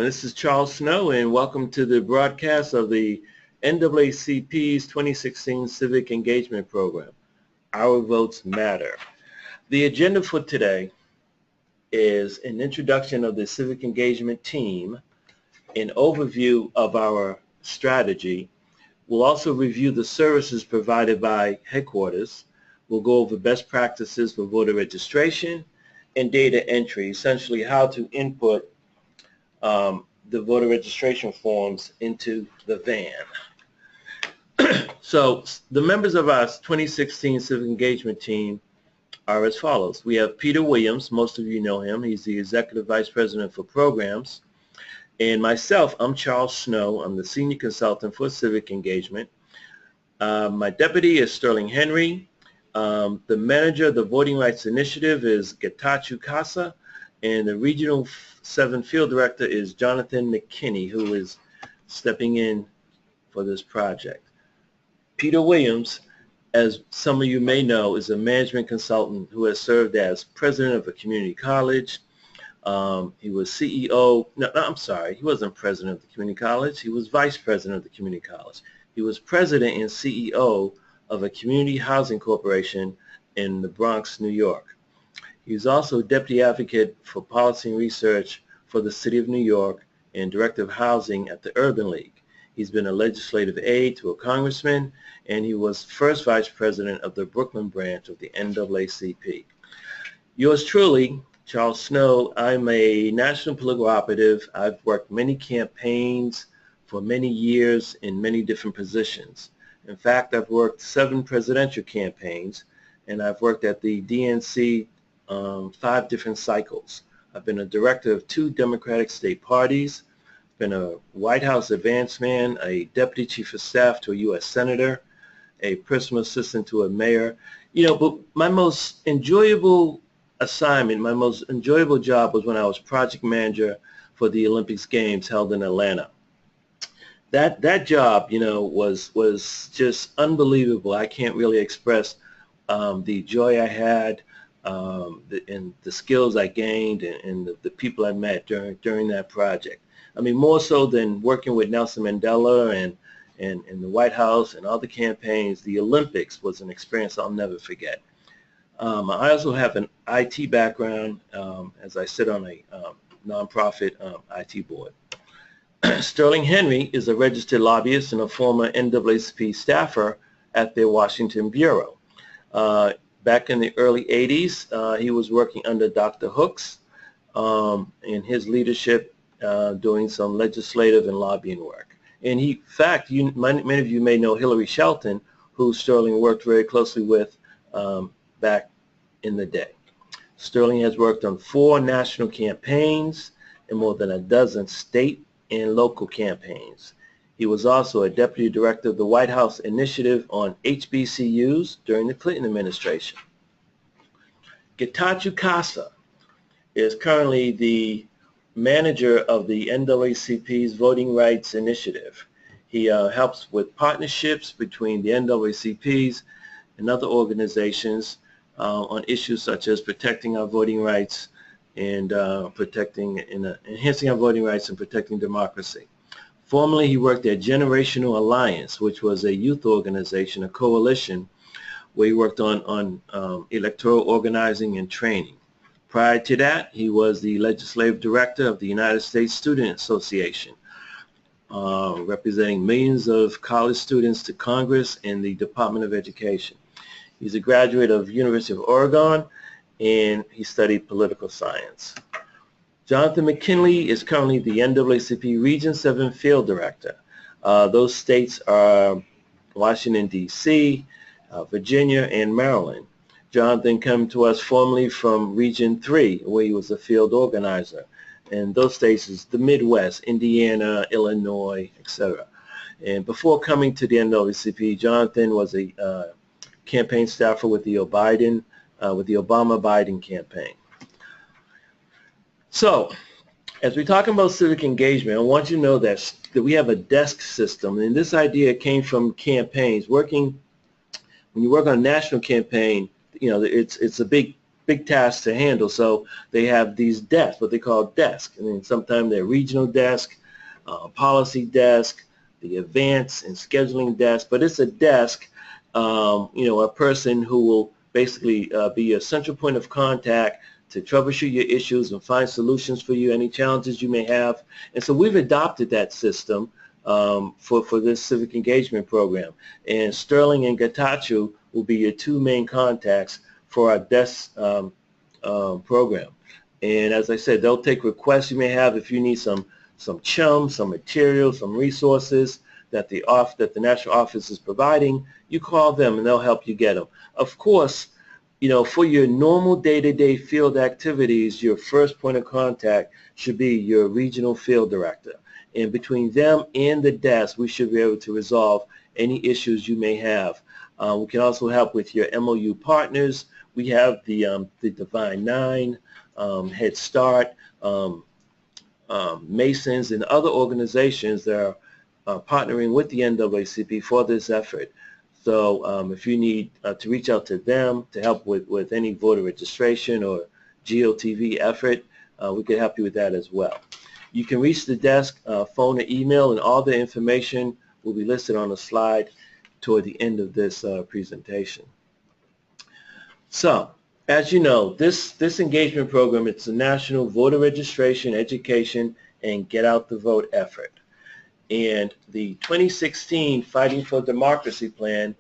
This is Charles Snow, and welcome to the broadcast of the NAACP's 2016 Civic Engagement Program, Our Votes Matter. The agenda for today is an introduction of the Civic Engagement team, an overview of our strategy. We'll also review the services provided by headquarters. We'll go over best practices for voter registration and data entry, essentially how to input the voter registration forms into the van. So the members of our 2016 Civic Engagement team are as follows. We have Peter Williams. Most of you know him. He's the Executive Vice President for Programs. And myself, I'm Charles Snow. I'm the Senior Consultant for Civic Engagement. My deputy is Sterling Henry. The manager of the Voting Rights Initiative is Getachew Casa. And the Regional 7 Field Director is Jonathan McKinney, who is stepping in for this project. Peter Williams, as some of you may know, is a management consultant who has served as president of a community college. He was CEO, I'm sorry, he wasn't president of the community college. He was vice president of the community college. He was president and CEO of a community housing corporation in the Bronx, New York. He's also Deputy Advocate for Policy and Research for the City of New York and Director of Housing at the Urban League. He's been a legislative aide to a congressman, and he was first Vice President of the Brooklyn branch of the NAACP. Yours truly, Charles Snow. I'm a national political operative. I've worked many campaigns for many years in many different positions. In fact, I've worked 7 presidential campaigns, and I've worked at the DNC 5 different cycles. I've been a director of 2 Democratic state parties, been a White House advance man, a deputy chief of staff to a U.S. senator, a personal assistant to a mayor. But my most enjoyable assignment, my most enjoyable job was when I was project manager for the Olympics Games held in Atlanta. That job, was just unbelievable. I can't really express the joy I had, and the skills I gained, and the people I met during that project. I mean, more so than working with Nelson Mandela and the White House and all the campaigns, the Olympics was an experience I'll never forget. I also have an IT background, as I sit on a nonprofit IT board. Sterling Henry is a registered lobbyist and a former NAACP staffer at their Washington Bureau. Back in the early 80s, he was working under Dr. Hooks in his leadership, doing some legislative and lobbying work. And in fact, many of you may know Hillary Shelton, who Sterling worked very closely with back in the day. Sterling has worked on 4 national campaigns and more than a dozen state and local campaigns. He was also a deputy director of the White House Initiative on HBCUs during the Clinton administration. Getachew Casa is currently the manager of the NAACP's Voting Rights Initiative. He helps with partnerships between the NAACP's and other organizations on issues such as protecting our voting rights and enhancing our voting rights and protecting democracy. Formerly, he worked at Generational Alliance, which was a youth organization, a coalition, where he worked on electoral organizing and training. Prior to that, he was the legislative director of the United States Student Association, representing millions of college students to Congress and the Department of Education. He's a graduate of University of Oregon, and he studied political science. Jonathan McKinley is currently the NAACP Region 7 Field Director. Those states are Washington, D.C., Virginia, and Maryland. Jonathan came to us formerly from Region 3, where he was a field organizer. And those states is the Midwest, Indiana, Illinois, etc. And before coming to the NAACP, Jonathan was a campaign staffer with the Obama-Biden campaign. So, as we're talking about civic engagement, I want you to know that we have a desk system, and this idea came from campaigns. When you work on a national campaign, it's a big big tasks to handle. So they have these desks, what they call desks, and then sometimes they're regional desk, policy desk, the advance and scheduling desk. But it's a desk, a person who will basically be a central point of contact to troubleshoot your issues and find solutions for you, any challenges you may have. And so we've adopted that system for this civic engagement program. And Sterling and Gatachu will be your two main contacts for our desk program. And as I said, they'll take requests you may have if you need some chum, some materials, some resources that the national office is providing. You call them and they'll help you get them. Of course, for your normal day-to-day field activities, your first point of contact should be your regional field director. And between them and the desk, we should be able to resolve any issues you may have. We can also help with your MOU partners. We have the Divine Nine, Head Start, Masons, and other organizations that are partnering with the NAACP for this effort. So if you need to reach out to them to help with any voter registration or GOTV effort, we can help you with that as well. You can reach the desk, phone or email, and all the information will be listed on the slide toward the end of this presentation. So, as you know, this engagement program, it's a national voter registration, education, and get out the vote effort. And the 2016 Fighting for Democracy plan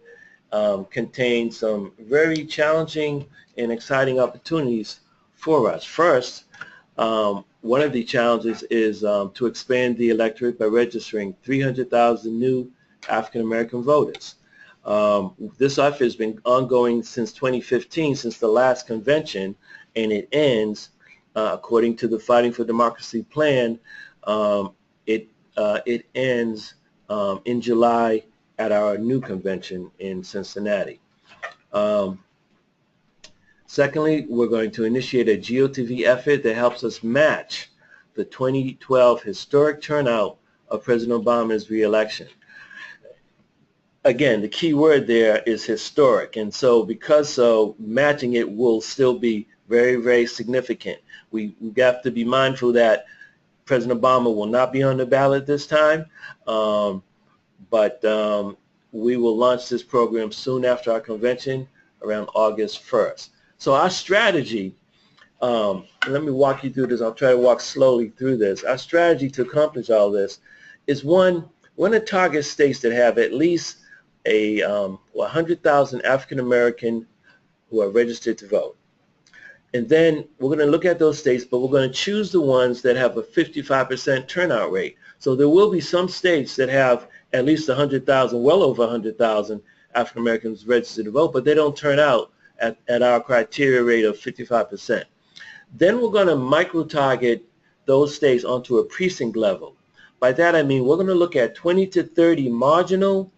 contains some very challenging and exciting opportunities for us. First, one of the challenges is to expand the electorate by registering 300,000 new African American voters. This effort has been ongoing since 2015, since the last convention, and it ends, according to the Fighting for Democracy plan, it ends in July at our new convention in Cincinnati. Secondly, we're going to initiate a GOTV effort that helps us match the 2012 historic turnout of President Obama's re-election. Again, the key word there is historic, and so matching it will still be very, very significant. We have to be mindful that President Obama will not be on the ballot this time, but we will launch this program soon after our convention, around August 1st. So our strategy, let me walk you through this. I'll try to walk slowly through this. Our strategy to accomplish all this is one to target states that have at least 100,000 African American who are registered to vote. And then we're going to look at those states, but we're going to choose the ones that have a 55% turnout rate. So there will be some states that have at least 100,000, well over 100,000 African Americans registered to vote, but they don't turn out at our criteria rate of 55%. Then we're going to micro-target those states onto a precinct level. By that I mean we're going to look at 20 to 30 marginal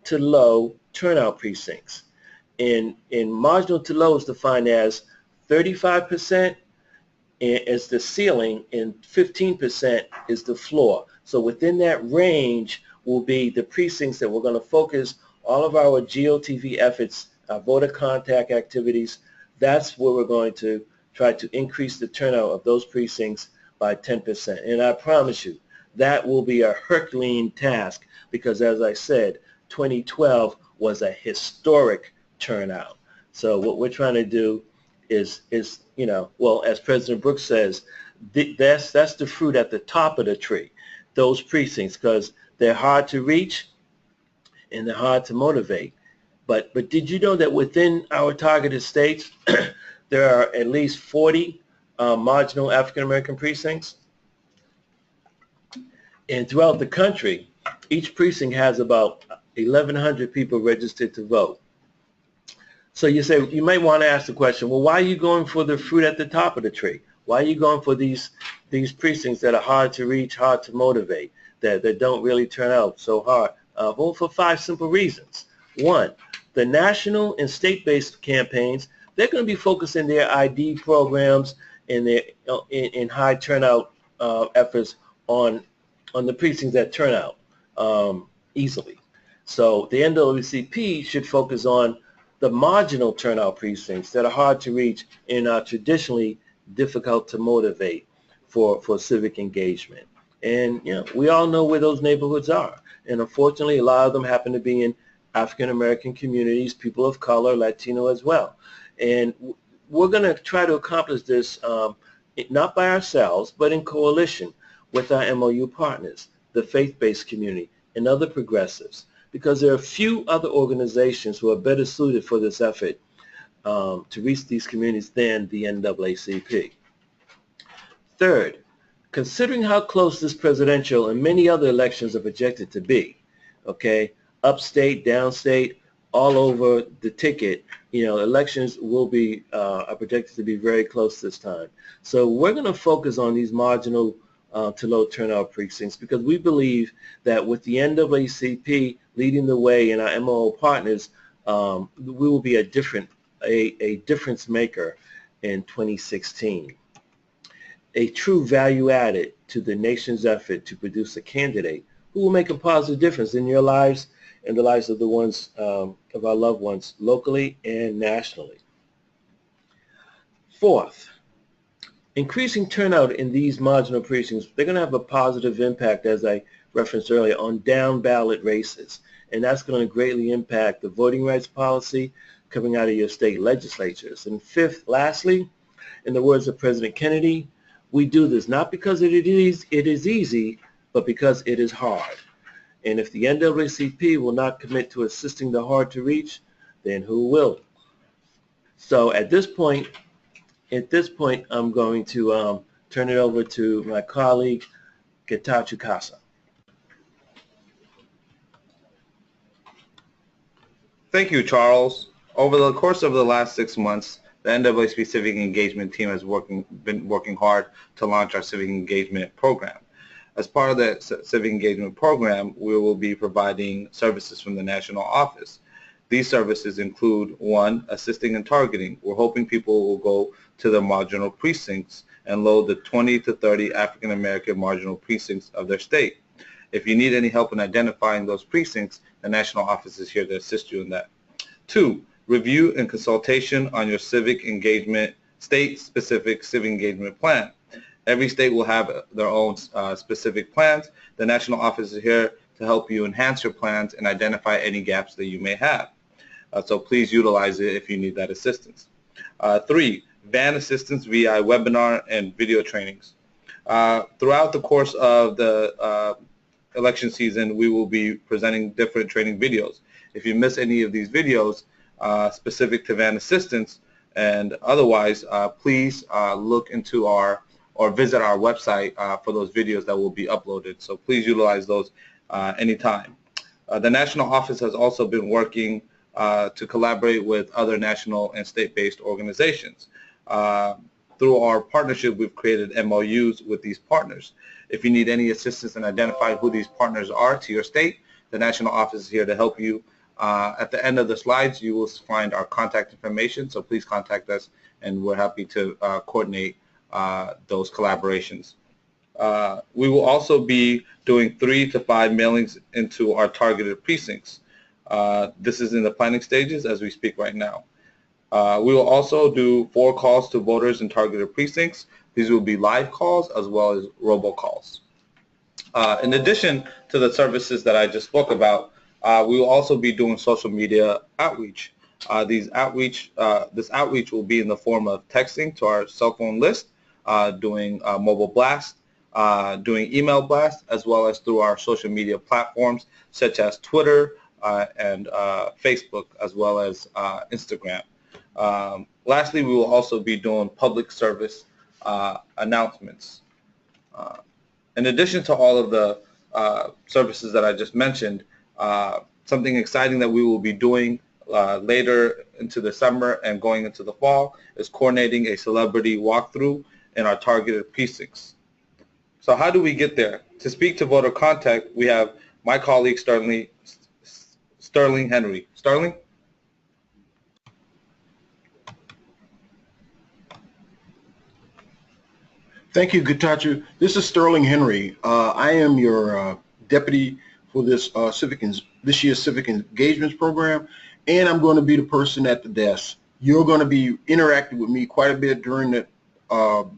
to low turnout precincts. In marginal to low is defined as 35% is the ceiling and 15% is the floor. So within that range will be the precincts that we're going to focus all of our GOTV efforts, our voter contact activities. That's where we're going to try to increase the turnout of those precincts by 10%. And I promise you, that will be a Herculean task because, as I said, 2012 was a historic turnout. So what we're trying to do is well, as President Brooks says, that's the fruit at the top of the tree, those precincts, because they're hard to reach and they're hard to motivate. But did you know that within our targeted states, there are at least 40 marginal African American precincts? And throughout the country, each precinct has about 1,100 people registered to vote. So you might want to ask the question, well, why are you going for the fruit at the top of the tree? Why are you going for these precincts that are hard to reach, hard to motivate, that don't really turn out so hard? Well, for 5 simple reasons. One, the national and state-based campaigns, they're going to be focusing their ID programs and their in high turnout efforts on the precincts that turn out easily. So the NAACP should focus on the marginal turnout precincts that are hard to reach and are traditionally difficult to motivate for civic engagement. And we all know where those neighborhoods are. And unfortunately, a lot of them happen to be in African American communities, people of color, Latino as well. And we're going to try to accomplish this not by ourselves, but in coalition with our MOU partners, the faith-based community, and other progressives, because there are few other organizations who are better suited for this effort to reach these communities than the NAACP. Third, considering how close this presidential and many other elections are projected to be, okay, upstate, downstate, all over the ticket, elections will be are projected to be very close this time. So we're going to focus on these marginal to low turnout precincts because we believe that with the NAACP leading the way and our MO partners, we will be a difference maker in 2016. A true value added to the nation's effort to produce a candidate who will make a positive difference in your lives and the lives of the ones of our loved ones locally and nationally. Fourth, increasing turnout in these marginal precincts, they're going to have a positive impact, as I referenced earlier, on down ballot races, and that's going to greatly impact the voting rights policy coming out of your state legislatures. And fifth, lastly, in the words of President Kennedy, we do this not because it is easy, but because it is hard. And if the NAACP will not commit to assisting the hard to reach, then who will? So at this point, I'm going to turn it over to my colleague, Getachew Casa. Thank you, Charles. Over the course of the last 6 months, the NAACP Civic Engagement team has been working hard to launch our Civic Engagement program. As part of the Civic Engagement program, we will be providing services from the national office. These services include, 1, assisting in targeting. We're hoping people will go to the marginal precincts and load the 20 to 30 African American marginal precincts of their state. If you need any help in identifying those precincts, the national office is here to assist you in that. 2, review and consultation on your civic engagement, state-specific civic engagement plan. Every state will have their own specific plans. The national office is here to help you enhance your plans and identify any gaps that you may have. So please utilize it if you need that assistance. 3, van assistance via webinar and video trainings. Throughout the course of the election season, we will be presenting different training videos. If you miss any of these videos specific to van assistance and otherwise, please look into or visit our website for those videos that will be uploaded. So please utilize those anytime. The national office has also been working to collaborate with other national and state-based organizations. Through our partnership, we've created MOUs with these partners. If you need any assistance in identifying who these partners are to your state, the national office is here to help you. At the end of the slides, you will find our contact information, so please contact us, and we're happy to coordinate those collaborations. We will also be doing 3 to 5 mailings into our targeted precincts. This is in the planning stages as we speak right now. We will also do 4 calls to voters in targeted precincts. These will be live calls as well as robocalls. In addition to the services that I just spoke about, we will also be doing social media outreach. This outreach will be in the form of texting to our cell phone list, doing mobile blast, doing email blast, as well as through our social media platforms such as Twitter and Facebook, as well as Instagram. Lastly, we will also be doing public service announcements. In addition to all of the services that I just mentioned, something exciting that we will be doing later into the summer and going into the fall is coordinating a celebrity walkthrough in our targeted precincts. So how do we get there? To speak to voter contact, we have my colleague Sterling Henry. Sterling? Thank you, Getachew. This is Sterling Henry. I am your deputy for this year's Civic Engagements program, and I'm going to be the person at the desk. You're going to be interacting with me quite a bit during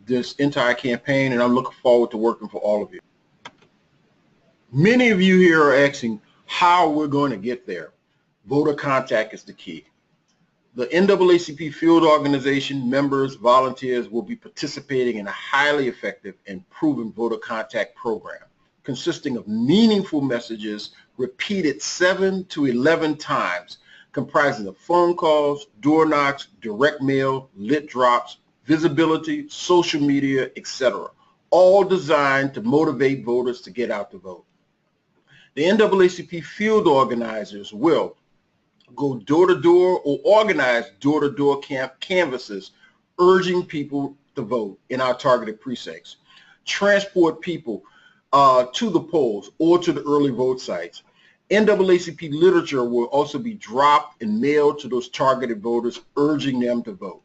this entire campaign, and I'm looking forward to working for all of you. Many of you here are asking how we're going to get there. Voter contact is the key. The NAACP field organization members, volunteers will be participating in a highly effective and proven voter contact program consisting of meaningful messages repeated 7 to 11 times, comprising of phone calls, door knocks, direct mail, lit drops, visibility, social media, etc., all designed to motivate voters to get out to vote. The NAACP field organizers will go door-to-door or organize door-to-door canvases urging people to vote in our targeted precincts, transport people to the polls or to the early vote sites. NAACP literature will also be dropped and mailed to those targeted voters, urging them to vote.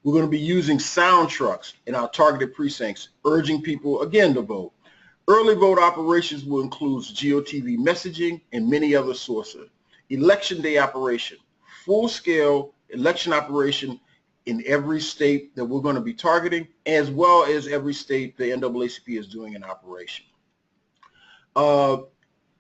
We're going to be using sound trucks in our targeted precincts, urging people again to vote. Early vote operations will include GeoTV messaging and many other sources. Election day operation, full-scale election operation in every state that we're going to be targeting, as well as every state the NAACP is doing an operation.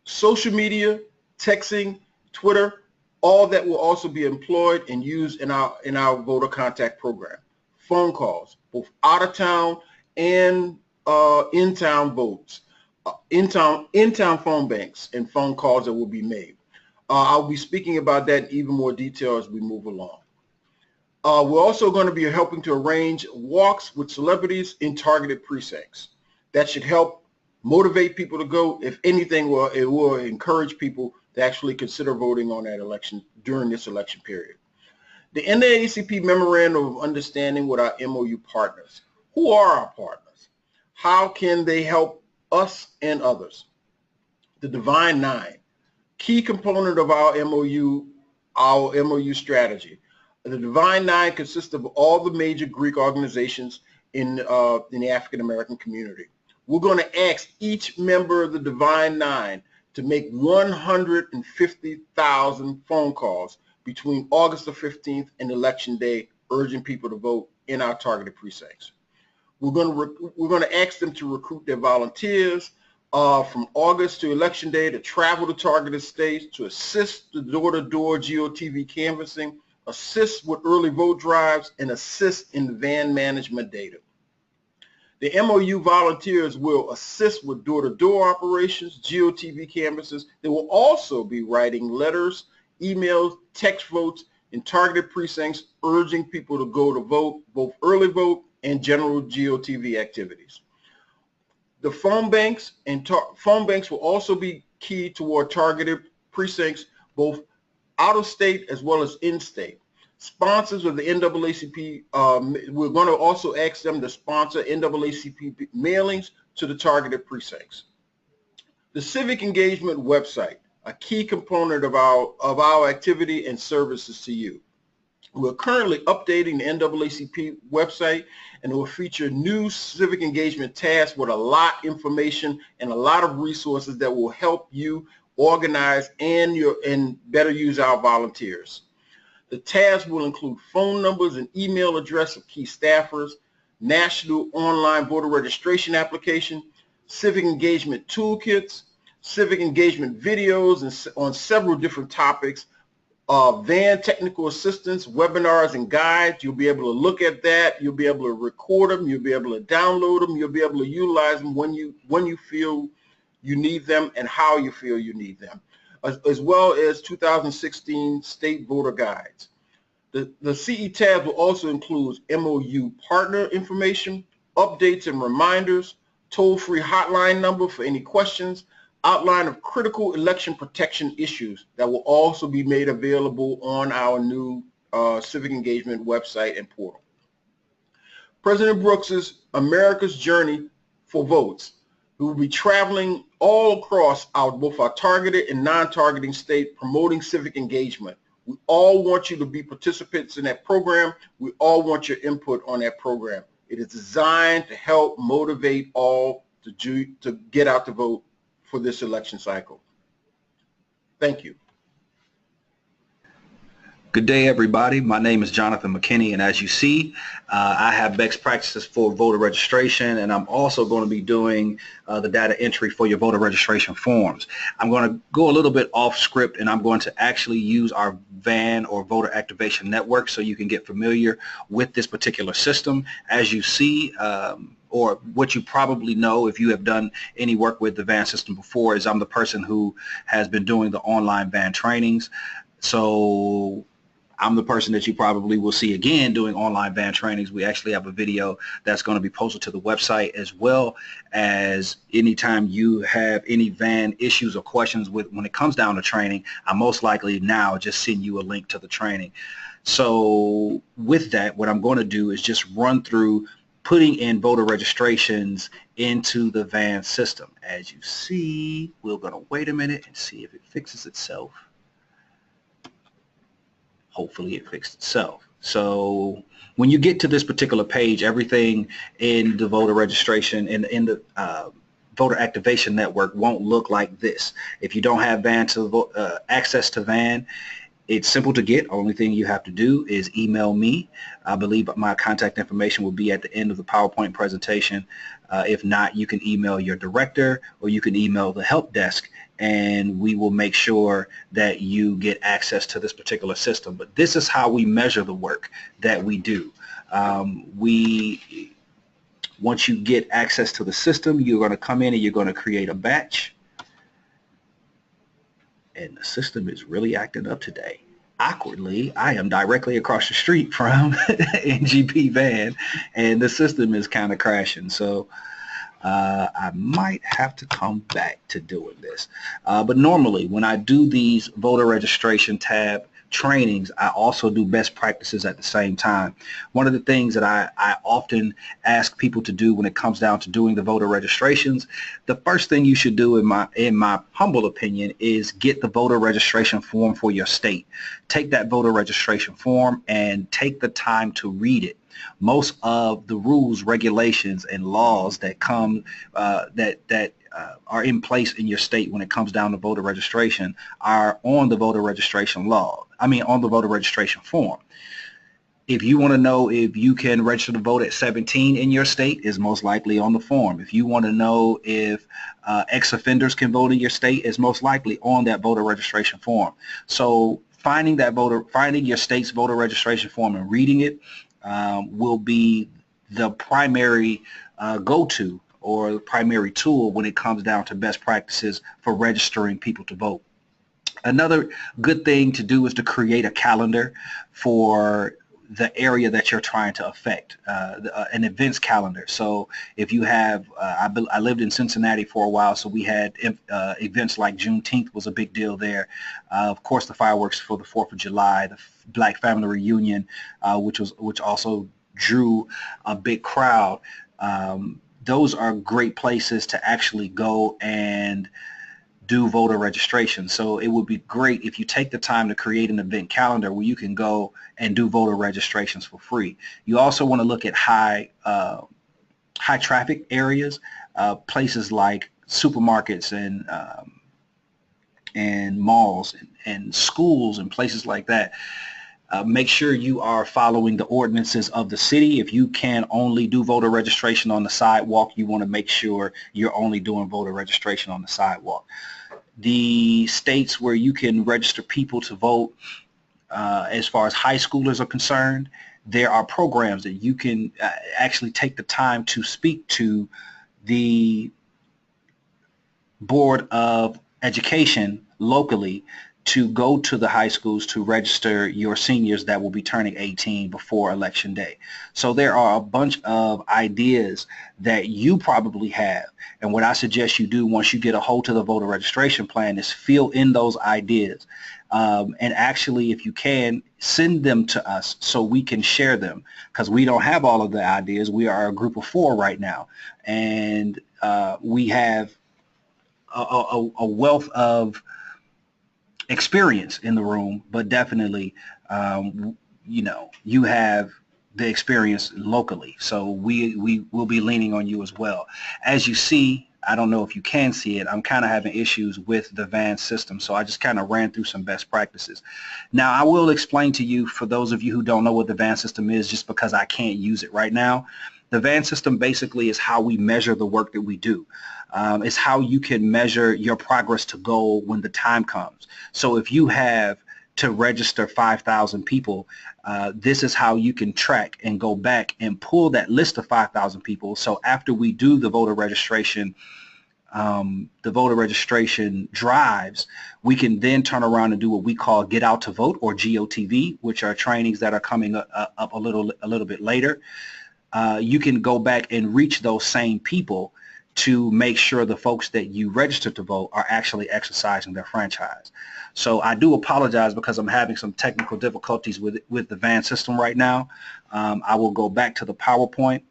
Social media, texting, Twitter, all that will also be employed and used in our voter contact program. Phone calls, both out of town and in-town votes, in-town phone banks and phone calls that will be made. I'll be speaking about that in even more detail as we move along. We're also going to be helping to arrange walks with celebrities in targeted precincts. That should help motivate people to go. If anything, it will encourage people to actually consider voting on that election during this election period. The NAACP Memorandum of Understanding with our MOU partners. Who are our partners? How can they help us and others? The Divine Nine, key component of our MOU strategy. The Divine Nine consists of all the major Greek organizations in the African American community. We're going to ask each member of the Divine Nine to make 150,000 phone calls between August the 15th and Election Day, urging people to vote in our targeted precincts. We're going to ask them to recruit their volunteers from August to Election Day to travel to targeted states, to assist the door-to-door GeoTV canvassing, assist with early vote drives, and assist in the van management data. The MOU volunteers will assist with door-to-door operations, GeoTV canvases. They will also be writing letters, emails, text votes in targeted precincts, urging people to go to vote, both early vote and general GeoTV activities. The phone banks will also be key toward targeted precincts, both out of state as well as in state. Sponsors of the NAACP, we're going to also ask them to sponsor NAACP mailings to the targeted precincts. The Civic Engagement website, a key component of our activity and services to you. We're currently updating the NAACP website, and it will feature new civic engagement tasks with a lot of information and a lot of resources that will help you organize and better use our volunteers. The tasks will include phone numbers and email address of key staffers, national online voter registration application, civic engagement toolkits, civic engagement videos on several different topics, van technical assistance, webinars and guides. You'll be able to look at that. You'll be able to record them. You'll be able to download them. You'll be able to utilize them when you feel you need them and how you feel you need them, as well as 2016 state voter guides. The CE tab will also include MOU partner information, updates and reminders, toll-free hotline number for any questions, outline of critical election protection issues that will also be made available on our new civic engagement website and portal. President Brooks's America's Journey for Votes. We will be traveling all across both our targeted and non-targeting state promoting civic engagement. We all want you to be participants in that program. We all want your input on that program. It is designed to help motivate all to get out to vote for this election cycle. Thank you. Good day, everybody. My name is Jonathan McKinney, and as you see, I have best practices for voter registration, and I'm also going to be doing the data entry for your voter registration forms. I'm going to go a little bit off script, and I'm going to actually use our VAN or voter activation network so you can get familiar with this particular system. As you see, or what you probably know if you have done any work with the VAN system before, is I'm the person who has been doing the online VAN trainings. So I'm the person that you probably will see again doing online VAN trainings. We actually have a video that's going to be posted to the website, as well as anytime you have any VAN issues or questions when it comes down to training, I most likely now just send you a link to the training. So with that, what I'm going to do is just run through putting in voter registrations into the VAN system. As you see, we're going to wait a minute and see if it fixes itself. Hopefully it fixed itself. So when you get to this particular page, everything in the voter registration and in the voter activation network won't look like this. If you don't have VAN to access to VAN, it's simple to get. Only thing you have to do is email me. I believe my contact information will be at the end of the PowerPoint presentation. If not, you can email your director or you can email the help desk, and we will make sure that you get access to this particular system. But this is how we measure the work that we do. Once you get access to the system, you're going to come in and you're going to create a batch. And the system is really acting up today. Awkwardly, I am directly across the street from NGP VAN, and the system is kind of crashing. So I might have to come back to doing this. But normally, when I do these voter registration tab trainings, I also do best practices at the same time. One of the things that I often ask people to do when it comes down to doing the voter registrations, the first thing you should do, in my humble opinion, is get the voter registration form for your state. Take that voter registration form and take the time to read it. Most of the rules, regulations, and laws that come are in place in your state when it comes down to voter registration are on the voter registration on the voter registration form. If you want to know if you can register to vote at 17 in your state, is most likely on the form. If you want to know if ex-offenders can vote in your state, is most likely on that voter registration form. So finding your state's voter registration form and reading it will be the primary go-to or the primary tool when it comes down to best practices for registering people to vote. Another good thing to do is to create a calendar for the area that you're trying to affect, an events calendar. So if you have, I lived in Cincinnati for a while, so we had events like Juneteenth was a big deal there. Of course, the fireworks for the 4th of July, the Black Family Reunion, which also drew a big crowd. Those are great places to actually go and do voter registration. So it would be great if you take the time to create an event calendar where you can go and do voter registrations for free. You also want to look at high traffic areas, places like supermarkets and malls and schools and places like that. Make sure you are following the ordinances of the city. If you can only do voter registration on the sidewalk, you want to make sure you're only doing voter registration on the sidewalk. The states where you can register people to vote, as far as high schoolers are concerned, there are programs that you can actually take the time to speak to the Board of Education locally to go to the high schools to register your seniors that will be turning 18 before Election Day. So there are a bunch of ideas that you probably have. And what I suggest you do once you get a hold of the voter registration plan is fill in those ideas. And actually, if you can, send them to us so we can share them, because we don't have all of the ideas. We are a group of 4 right now. And we have a wealth of experience in the room, but definitely, you have the experience locally. So we will be leaning on you as well. As you see, I don't know if you can see it. I'm kind of having issues with the VAN system, so I just kind of ran through some best practices. Now, I will explain to you, for those of you who don't know what the VAN system is, just because I can't use it right now. The VAN system basically is how we measure the work that we do. It's how you can measure your progress to goal when the time comes. So if you have to register 5,000 people, this is how you can track and go back and pull that list of 5,000 people. So after we do the voter registration drives, we can then turn around and do what we call Get Out to Vote, or GOTV, which are trainings that are coming up a little bit later. You can go back and reach those same people to make sure the folks that you registered to vote are actually exercising their franchise. So I do apologize because I'm having some technical difficulties with the VAN system right now. I will go back to the PowerPoint,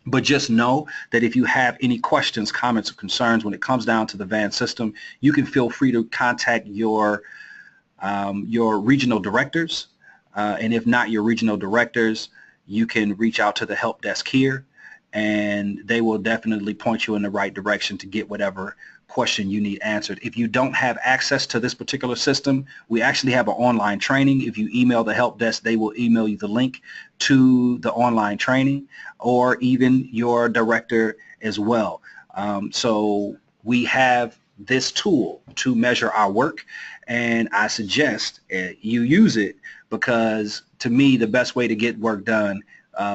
but just know that if you have any questions, comments, or concerns when it comes down to the VAN system, you can feel free to contact your regional directors. And if not your regional directors, you can reach out to the help desk here, and they will definitely point you in the right direction to get whatever question you need answered. If you don't have access to this particular system, we actually have an online training. If you email the help desk, they will email you the link to the online training, or even your director as well. So we have this tool to measure our work, and I suggest you use it, because to me the best way to get work done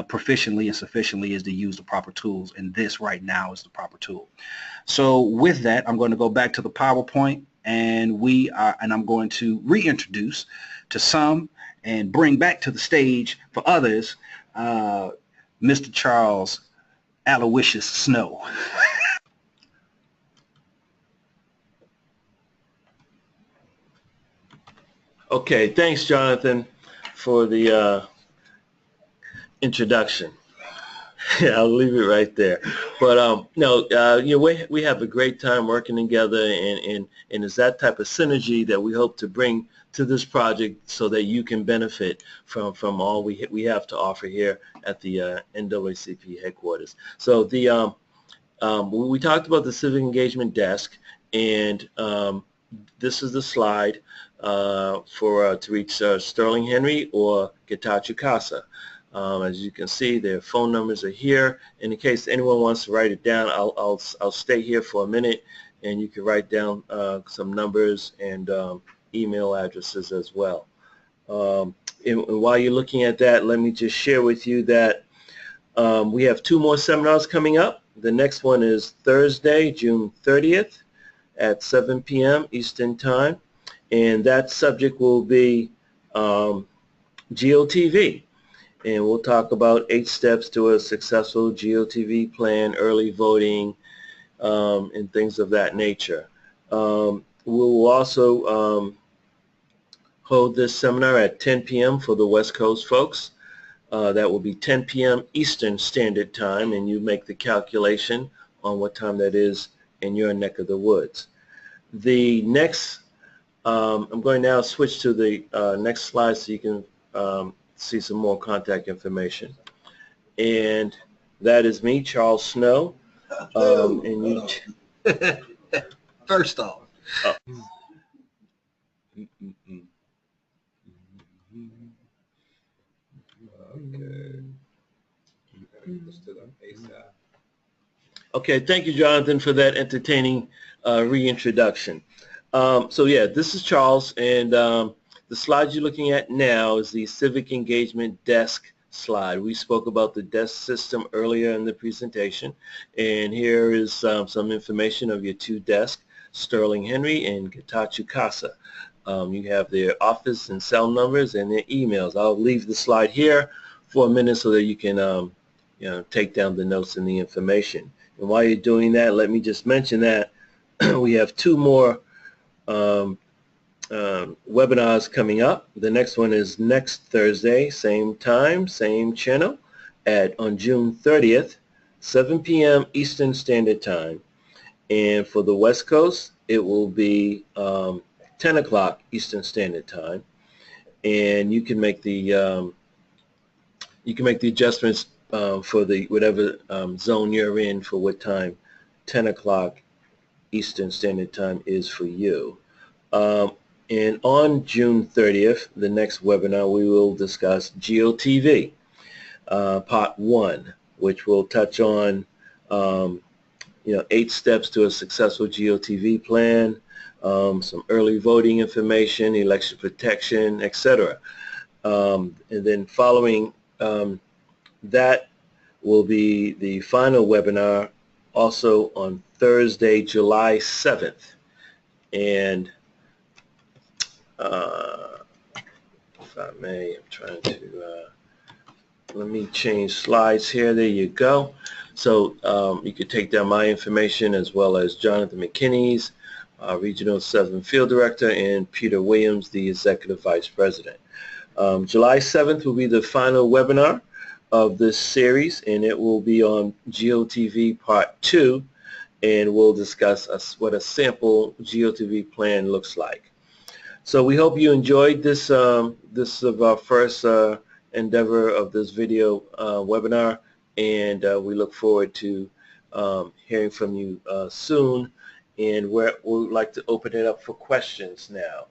proficiently and sufficiently is to use the proper tools, and this right now is the proper tool. So with that, I'm going to go back to the PowerPoint, and I'm going to reintroduce to some and bring back to the stage for others Mr. Charles Aloysius Snow. Okay, thanks, Jonathan, for the introduction. Yeah, I'll leave it right there. But we have a great time working together, and it's that type of synergy that we hope to bring to this project, so that you can benefit from all we have to offer here at the NAACP headquarters. So we talked about the Civic Engagement Desk, and this is the slide to reach Sterling Henry or Getachew Casa. As you can see, their phone numbers are here. In case anyone wants to write it down, I'll stay here for a minute, and you can write down some numbers and email addresses as well. And while you're looking at that, let me just share with you that we have 2 more seminars coming up. The next one is Thursday, June 30th at 7 p.m. Eastern Time, and that subject will be GOTV. And we'll talk about 8 steps to a successful GOTV plan, early voting, and things of that nature. We'll also hold this seminar at 10 p.m. for the West Coast folks. That will be 10 p.m. Eastern Standard Time, and you make the calculation on what time that is in your neck of the woods. The next, I'm going to now switch to the next slide so you can see some more contact information. And that is me, Charles Snow. And you First off. Okay, thank you, Jonathan, for that entertaining reintroduction. So yeah, this is Charles, and the slide you're looking at now is the Civic Engagement Desk slide. We spoke about the desk system earlier in the presentation, and here is some information of your 2 desks, Sterling Henry and Getachew Casa. You have their office and cell numbers and their emails. I'll leave the slide here for a minute so that you can take down the notes and the information. And while you're doing that, let me just mention that we have 2 more webinars coming up. The next one is next Thursday, same time, same channel, on June 30th, 7 p.m. Eastern Standard Time. And for the West Coast, it will be 10 o'clock Eastern Standard Time. And you can make the adjustments for the whatever zone you're in for what time 10 o'clock Eastern Standard Time is for you. And on June 30th, the next webinar, we will discuss GOTV, Part 1, which will touch on 8 steps to a successful GOTV plan, some early voting information, election protection, etc. And then following that will be the final webinar, also on Thursday, July 7th. And if I may, I'm trying to, let me change slides here. There you go. So you could take down my information as well as Jonathan McKinney's, Regional 7 Field Director, and Peter Williams, the Executive Vice President. July 7th will be the final webinar of this series, and it will be on GOTV Part 2, and we'll discuss what a sample GOTV plan looks like. So we hope you enjoyed this this of our first endeavor of this video webinar, and we look forward to hearing from you soon, and we would like to open it up for questions now.